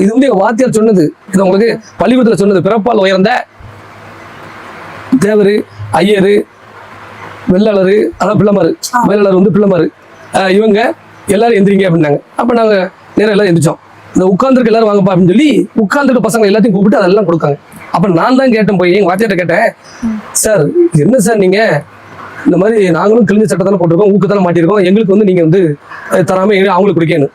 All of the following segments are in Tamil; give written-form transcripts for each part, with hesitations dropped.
இது வந்து எங்க வாத்தியார் சொன்னது. இது உங்களுக்கு பள்ளிக்கூடத்துல சொன்னது. பிறப்பால் உயர்ந்த தேவரு, ஐயரு, வெள்ளாளரு, அதான் பிள்ளைமாரு, வேளாளர் வந்து பிள்ளைமாரு, இவங்க எல்லாரும் எந்திரிங்க அப்படின்னாங்க. அப்ப நாங்க நேரம் எல்லாரும் எந்திரிச்சோம். இந்த உட்கார்ந்துருக்கு எல்லாரும் வாங்கப்பா அப்படின்னு சொல்லி உட்கார்ந்துருக்க பசங்க எல்லாத்தையும் கூப்பிட்டு அதெல்லாம் கொடுக்காங்க. அப்ப நான் தான் கேட்டேன், போய் எங்க வாத்தியார்ட்ட கேட்டேன், சார் என்ன சார் நீங்க இந்த மாதிரி நாங்களும் கிழிஞ்ச சட்டத்தானே போட்டிருக்கோம், ஊக்கத்தானே மாட்டிருக்கோம், எங்களுக்கு வந்து நீங்க வந்து தராம அவங்களுக்கு குடிக்கணும்.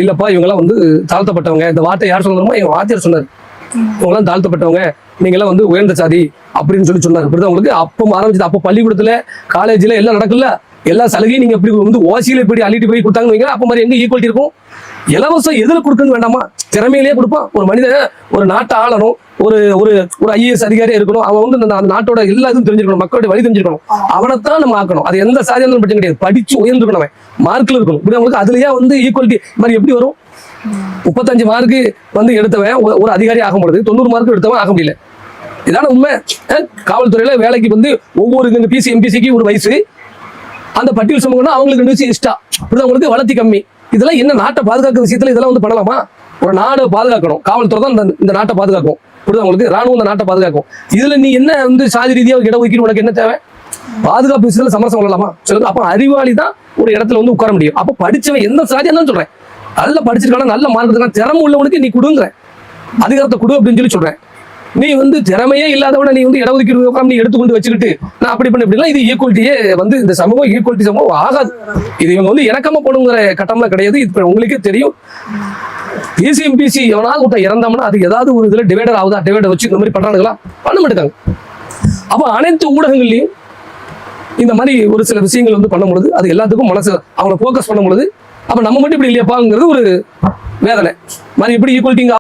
இல்லப்பா இவங்கெல்லாம் வந்து தாழ்த்தப்பட்டவங்க. இந்த வார்த்தை யார் சொல்லணுமோ எங்க வாத்தியார் சொன்னார். இவங்கெல்லாம் தாழ்த்தப்பட்டவங்க, நீங்க எல்லாம் வந்து உயர்ந்த சாதி அப்படின்னு சொன்னார். இப்படிதான் உங்களுக்கு அப்போ ஆரம்பிச்சது. அப்போ பள்ளிக்கூடத்துல காலேஜ்ல எல்லாம் நடக்குல்ல, எல்லா சலுகையும் நீங்க எப்படி வந்து ஓசியில இப்படி அள்ளிட்டு போய் கொடுத்தாங்கன்னு வைங்க. அப்ப மாதிரி எங்க ஈக்குவாலிட்டி இருக்கும்? இலவசம் எதில் கொடுக்கணும் வேண்டாமா? திறமையிலேயே கொடுப்பான். ஒரு மனிதன் ஒரு நாட்டை ஆளணும், ஒரு ஒரு ஒரு ஐஏஎஸ் அதிகாரியா இருக்கணும், அவன் வந்து அந்த நாட்டோட எல்லா இதுவும் தெரிஞ்சிருக்கணும், மக்களோட வழி தெரிஞ்சிருக்கணும். அவனைத்தான் நம்ம ஆக்கணும். அது எந்த சாதியான பிரச்சனை கிடையாது. படிச்சு உயர்ந்துருக்கணும், அவன் மார்க்ல இருக்கணும். இப்படி அவங்களுக்கு அதுலயே வந்து ஈக்குவாலிட்டி மாதிரி எப்படி வரும்? 35 மார்க்கு வந்து எடுத்தவன் ஒரு அதிகாரி ஆக முடியாது, 90 மார்க்கு எடுத்தவன் ஆக முடியல. இதான உண்மை. காவல்துறையில வேலைக்கு வந்து ஒவ்வொரு பிசி எம்பிசிக்கு ஒரு வயசு, அந்த பட்டியல் சமூகம்னா அவங்களுக்கு 2 வயசு எக்ஸ்ட்ரா. இப்படிதான் உங்களுக்கு வளர்த்தி கம்மி. இதெல்லாம் என்ன நாட்டை பாதுகாக்கிற விஷயத்துல இதெல்லாம் வந்து பண்ணலாமா? ஒரு நாடை பாதுகாக்கணும், காவல்துறை தான் இந்த நாட்டை பாதுகாக்கும். இப்படிதான் உங்களுக்கு ராணுவம் இந்த நாட்டை பாதுகாக்கும். இதுல நீ என்ன வந்து சாதி ரீதியாக இடஒதுக்கீடு உனக்கு என்ன தேவை? பாதுகாப்பு விஷயத்துல சமரசம் பண்ணலாமா சொல்லுங்க? அப்ப அறிவாளி தான் ஒரு இடத்துல வந்து உட்கார முடியும். அப்ப படிச்சவன் எந்த சாதியா சொல்றேன், நல்ல படிச்சிருக்கான நல்ல மார்க்கத்துக்கான திறமை உள்ளவனுக்கு நீ கொடுங்க, அதிகாரத்தை கொடு அப்படின்னு சொல்றேன். நீ வந்து திறமையே இல்லாதவன நீ வந்து இடஒதுக்கீடு நீ எடுத்துக்கொண்டு வச்சுக்கிட்டு நான் அப்படி பண்ண இப்படிலாம் இது ஈக்குவாலிட்டியே வந்து இந்த சமூகம் ஈக்குவாலிட்டி சமூகம் ஆகாது. இது இவங்க வந்து இணக்கமா போடுங்கிற கட்டம்லாம் கிடையாது. இப்ப உங்களுக்கே தெரியும், பிசிஎம்பிசி எவனாவது ஒருத்தன் இறந்தாமனா அது ஏதாவது ஒரு இதுல டிவைடர் ஆகுதா? டிவைடர் வச்சு இந்த மாதிரி பண்றானுங்களா? பண்ண மாட்டாங்க. அப்ப அனைத்து ஊடகங்கள்லயும் இந்த மாதிரி ஒரு சில விஷயங்கள் வந்து பண்ணும் பொழுது அது எல்லாத்துக்கும் மனசு அவங்களை போக்கஸ் பண்ணும் பொழுது அப்ப நம்ம மட்டும் இப்படி இல்லையாப்பாங்கிறது ஒரு வேதனை மாதிரி. எப்படி ஈக்குவாலிட்டிங்க